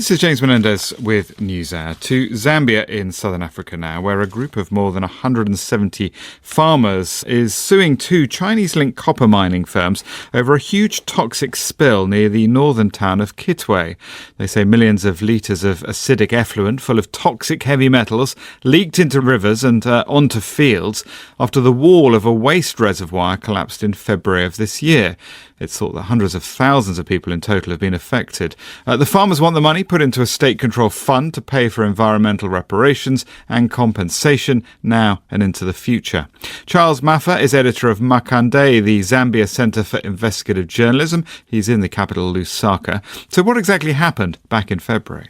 This is James Menendez with NewsHour. To Zambia in southern Africa now, where a group of more than 170 farmers is suing two Chinese-linked copper mining firms over a huge toxic spill near the northern town of Kitwe. They say millions of litres of acidic effluent full of toxic heavy metals leaked into rivers and onto fields after the wall of a waste reservoir collapsed in February of this year. It's thought that hundreds of thousands of people in total have been affected. The farmers want the money put into a state-controlled fund to pay for environmental reparations and compensation now and into the future. Charles Mafa is editor of MakanDay, the Zambia Centre for Investigative Journalism. He's in the capital, Lusaka. So what exactly happened back in February?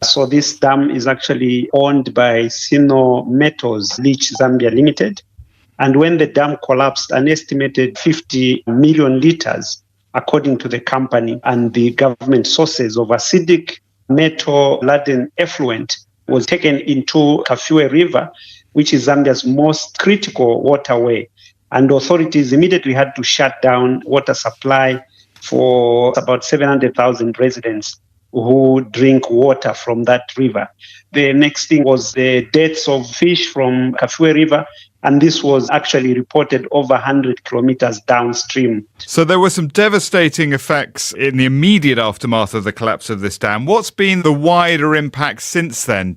So this dam is actually owned by Sino Metals, Zambia Limited. And when the dam collapsed, an estimated 50 million litres, according to the company and the government sources, of acidic metal-laden effluent was taken into Kafue River, which is Zambia's most critical waterway. And authorities immediately had to shut down water supply for about 700,000 residents who drink water from that river. The next thing was the deaths of fish from Kafue River, and this was actually reported over 100 kilometers downstream. So there were some devastating effects in the immediate aftermath of the collapse of this dam. What's been the wider impact since then?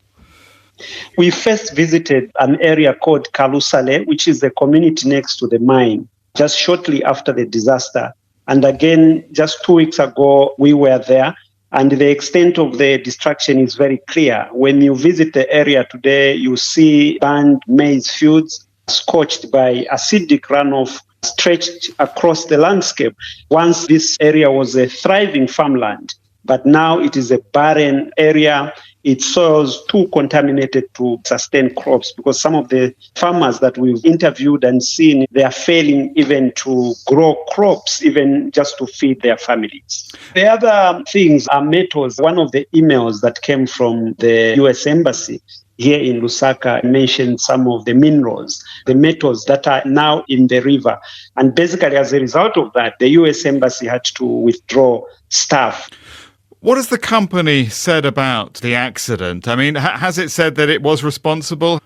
We first visited an area called Kalusale, which is the community next to the mine, just shortly after the disaster. And again, just 2 weeks ago, we were there. And the extent of the destruction is very clear. When you visit the area today, you see burned maize fields scorched by acidic runoff stretched across the landscape. Once this area was a thriving farmland, but now it is a barren area. Its soils too contaminated to sustain crops, because some of the farmers that we've interviewed and seen, they are failing even to grow crops, even just to feed their families. The other things are metals. One of the emails that came from the US Embassy here in Lusaka mentioned some of the minerals, the metals that are now in the river. And basically, as a result of that, the US Embassy had to withdraw staff. What has the company said about the accident? I mean, has it said that it was responsible?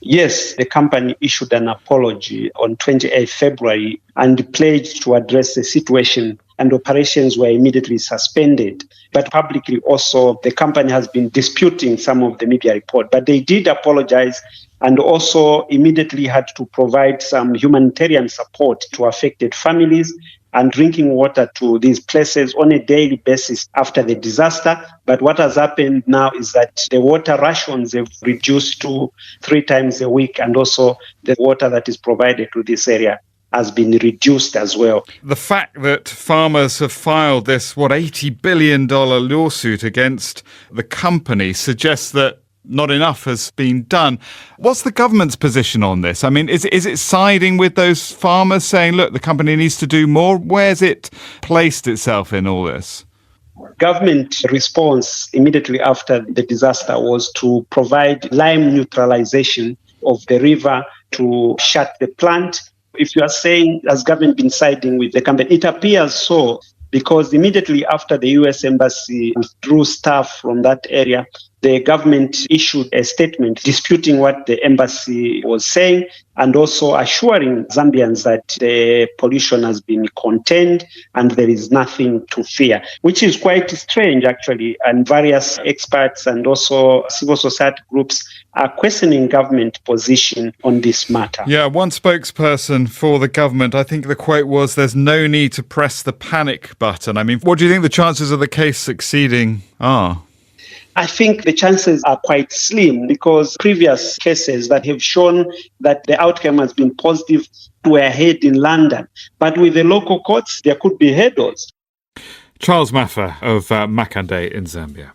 Yes, the company issued an apology on 28 February and pledged to address the situation, and operations were immediately suspended. But publicly also, the company has been disputing some of the media report. But they did apologize and also immediately had to provide some humanitarian support to affected families and drinking water to these places on a daily basis after the disaster. But what has happened now is that the water rations have reduced to 3 times a week, and also the water that is provided to this area has been reduced as well. The fact that farmers have filed this, $80 billion lawsuit against the company suggests that not enough has been done. What's the government's position on this? I mean, is it siding with those farmers, saying, look, the company needs to do more? Where's it placed itself in all this? Government response immediately after the disaster was to provide lime neutralization of the river, to shut the plant. If you are saying, has government been siding with the company? It appears so, because immediately after the US Embassy withdrew staff from that area, the government issued a statement disputing what the embassy was saying and also assuring Zambians that the pollution has been contained and there is nothing to fear, which is quite strange, actually. And various experts and also civil society groups are questioning government position on this matter. Yeah, one spokesperson for the government, I think the quote was, there's no need to press the panic button. I mean, what do you think the chances of the case succeeding are? I think the chances are quite slim, because previous cases that have shown that the outcome has been positive were heard in London. But with the local courts, there could be hurdles. Charles Mafa of MakanDay in Zambia.